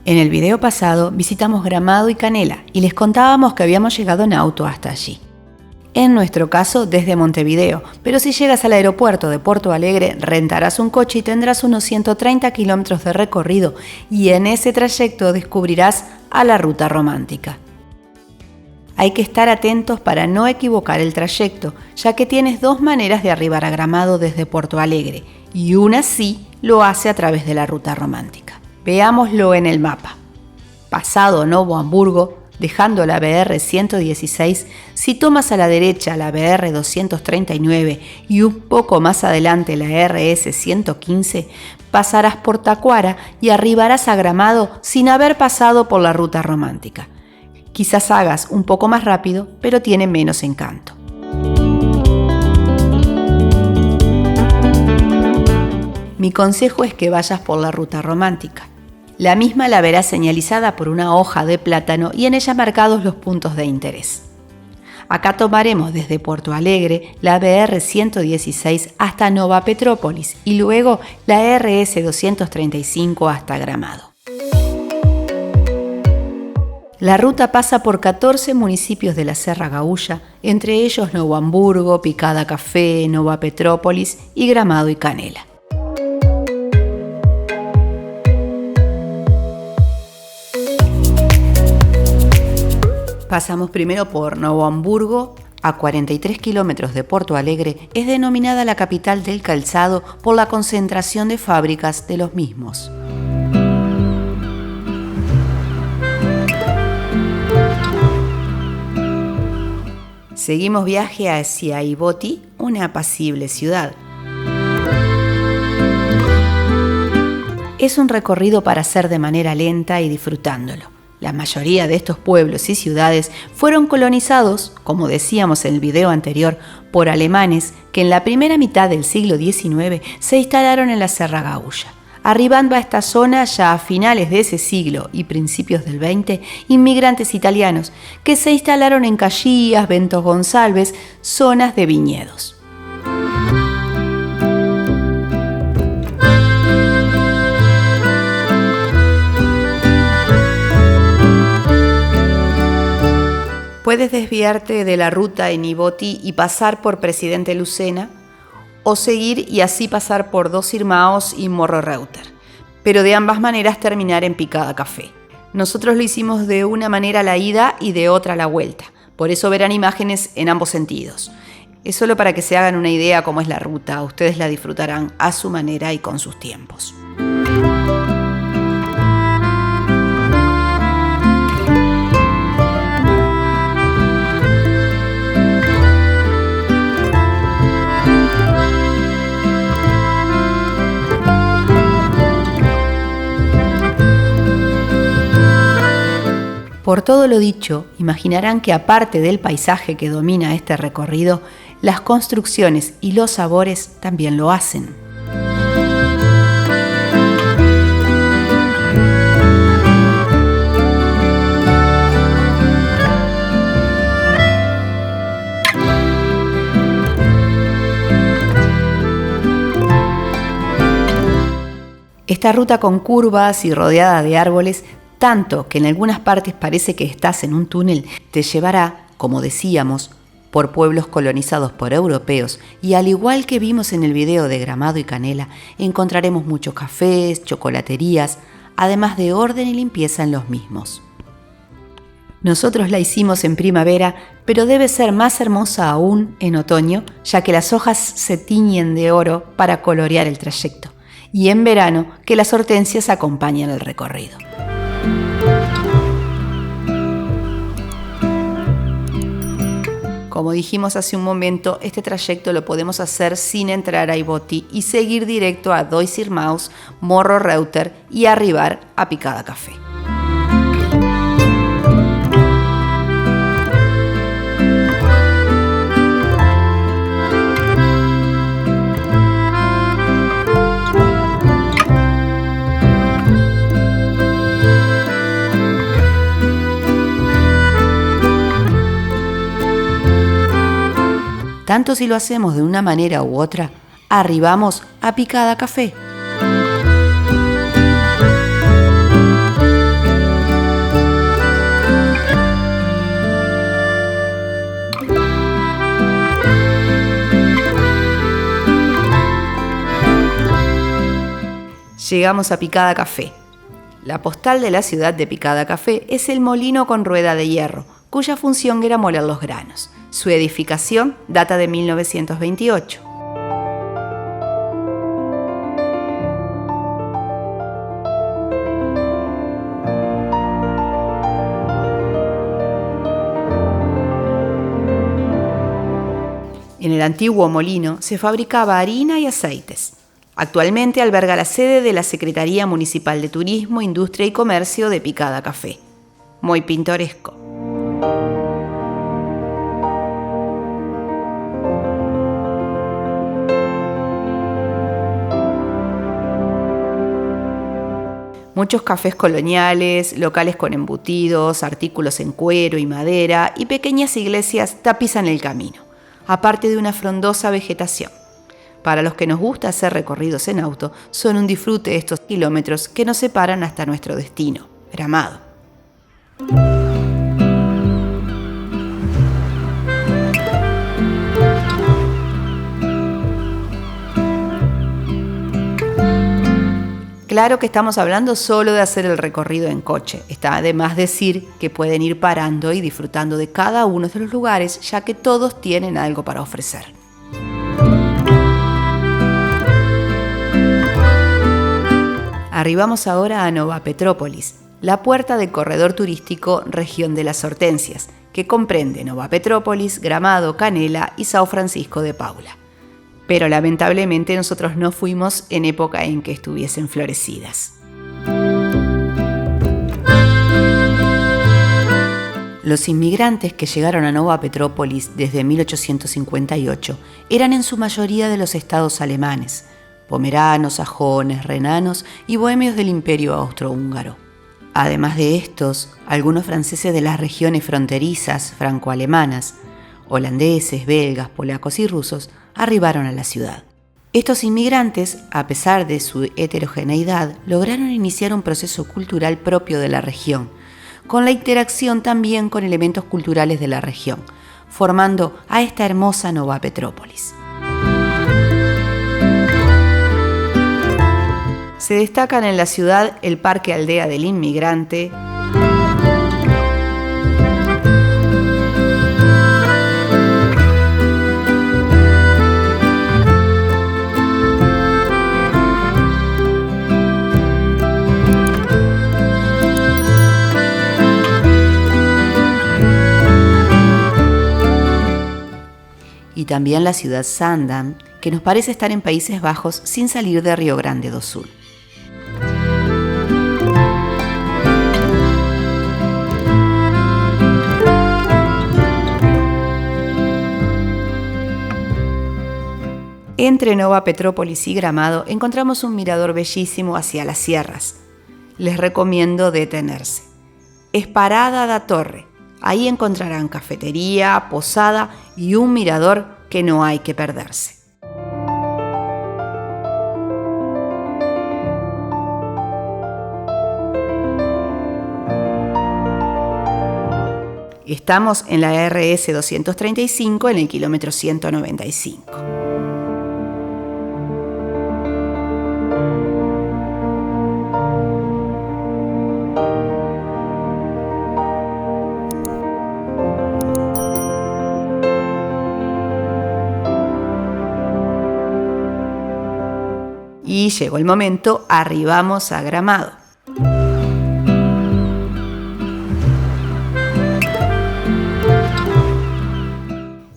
En el video pasado visitamos Gramado y Canela y les contábamos que habíamos llegado en auto hasta allí. En nuestro caso, desde Montevideo, pero si llegas al aeropuerto de Porto Alegre, rentarás un coche y tendrás unos 130 kilómetros de recorrido y en ese trayecto descubrirás a la ruta romántica. Hay que estar atentos para no equivocar el trayecto, ya que tienes dos maneras de arribar a Gramado desde Porto Alegre y una sí lo hace a través de la ruta romántica. Veámoslo en el mapa. Pasado Novo Hamburgo, dejando la BR-116, si tomas a la derecha la BR-239 y un poco más adelante la RS-115, pasarás por Tacuara y arribarás a Gramado sin haber pasado por la ruta romántica. Quizás hagas un poco más rápido, pero tiene menos encanto. Mi consejo es que vayas por la ruta romántica. La misma la verás señalizada por una hoja de plátano y en ella marcados los puntos de interés. Acá tomaremos desde Porto Alegre la BR-116 hasta Nova Petrópolis y luego la RS-235 hasta Gramado. La ruta pasa por 14 municipios de la Serra Gaúcha, entre ellos Novo Hamburgo, Picada Café, Nova Petrópolis y Gramado y Canela. Pasamos primero por Novo Hamburgo, a 43 kilómetros de Porto Alegre. Es denominada la capital del calzado por la concentración de fábricas de los mismos. Seguimos viaje hacia Ivoti, una apacible ciudad. Es un recorrido para hacer de manera lenta y disfrutándolo. La mayoría de estos pueblos y ciudades fueron colonizados, como decíamos en el video anterior, por alemanes que en la primera mitad del siglo XIX se instalaron en la Serra Gaúcha. Arribando a esta zona ya a finales de ese siglo y principios del XX, inmigrantes italianos que se instalaron en Caxias, Bento Gonçalves, zonas de viñedos. Puedes desviarte de la ruta en Ivoti y pasar por Presidente Lucena o seguir y así pasar por Dos Irmãos y Morro Reuter, pero de ambas maneras terminar en Picada Café. Nosotros lo hicimos de una manera a la ida y de otra a la vuelta, por eso verán imágenes en ambos sentidos. Es solo para que se hagan una idea cómo es la ruta, ustedes la disfrutarán a su manera y con sus tiempos. Por todo lo dicho, imaginarán que aparte del paisaje que domina este recorrido, las construcciones y los sabores también lo hacen. Esta ruta con curvas y rodeada de árboles, tanto que en algunas partes parece que estás en un túnel, te llevará, como decíamos, por pueblos colonizados por europeos y al igual que vimos en el video de Gramado y Canela, encontraremos muchos cafés, chocolaterías, además de orden y limpieza en los mismos. Nosotros la hicimos en primavera, pero debe ser más hermosa aún en otoño, ya que las hojas se tiñen de oro para colorear el trayecto, y en verano que las hortensias acompañan el recorrido. Como dijimos hace un momento, este trayecto lo podemos hacer sin entrar a Ivoti y seguir directo a Dois Irmãos, Morro Reuter y arribar a Picada Café. Tanto si lo hacemos de una manera u otra, arribamos a Picada Café. Llegamos a Picada Café. La postal de la ciudad de Picada Café es el molino con rueda de hierro, cuya función era moler los granos. Su edificación data de 1928. En el antiguo molino se fabricaba harina y aceites. Actualmente alberga la sede de la Secretaría Municipal de Turismo, Industria y Comercio de Picada Café. Muy pintoresco. Muchos cafés coloniales, locales con embutidos, artículos en cuero y madera y pequeñas iglesias tapizan el camino, aparte de una frondosa vegetación. Para los que nos gusta hacer recorridos en auto, son un disfrute estos kilómetros que nos separan hasta nuestro destino, Gramado. Claro que estamos hablando solo de hacer el recorrido en coche. Está de más decir que pueden ir parando y disfrutando de cada uno de los lugares, ya que todos tienen algo para ofrecer. Arribamos ahora a Nova Petrópolis, la puerta del corredor turístico Región de las Hortensias, que comprende Nova Petrópolis, Gramado, Canela y São Francisco de Paula. Pero lamentablemente nosotros no fuimos en época en que estuviesen florecidas. Los inmigrantes que llegaron a Nova Petrópolis desde 1858 eran en su mayoría de los estados alemanes, pomeranos, sajones, renanos y bohemios del Imperio Austrohúngaro. Además de estos, algunos franceses de las regiones fronterizas franco-alemanas, holandeses, belgas, polacos y rusos, arribaron a la ciudad. Estos inmigrantes, a pesar de su heterogeneidad, lograron iniciar un proceso cultural propio de la región, con la interacción también con elementos culturales de la región, formando a esta hermosa Nova Petrópolis. Se destacan en la ciudad el Parque Aldea del Inmigrante, y también la ciudad Zaandam, que nos parece estar en Países Bajos sin salir de Río Grande do Sul. Entre Nova Petrópolis y Gramado encontramos un mirador bellísimo hacia las sierras. Les recomiendo detenerse. Es Parada da Torre. Ahí encontrarán cafetería, posada y un mirador que no hay que perderse. Estamos en la RS 235 en el kilómetro 195. Y llegó el momento, arribamos a Gramado.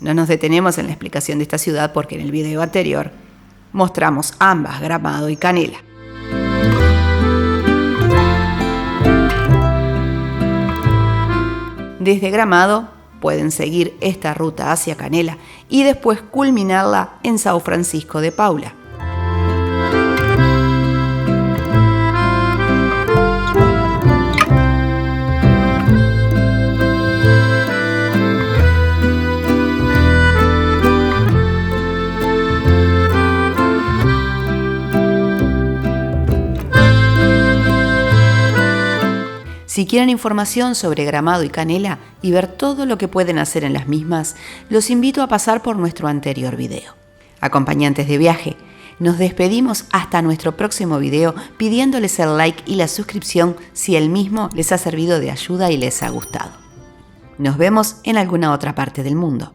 No nos detenemos en la explicación de esta ciudad porque en el video anterior mostramos ambas, Gramado y Canela. Desde Gramado pueden seguir esta ruta hacia Canela y después culminarla en São Francisco de Paula. Si quieren información sobre Gramado y Canela y ver todo lo que pueden hacer en las mismas, los invito a pasar por nuestro anterior video. Acompañantes de viaje, Nos despedimos hasta nuestro próximo video pidiéndoles el like y la suscripción si el mismo les ha servido de ayuda y les ha gustado. Nos vemos en alguna otra parte del mundo.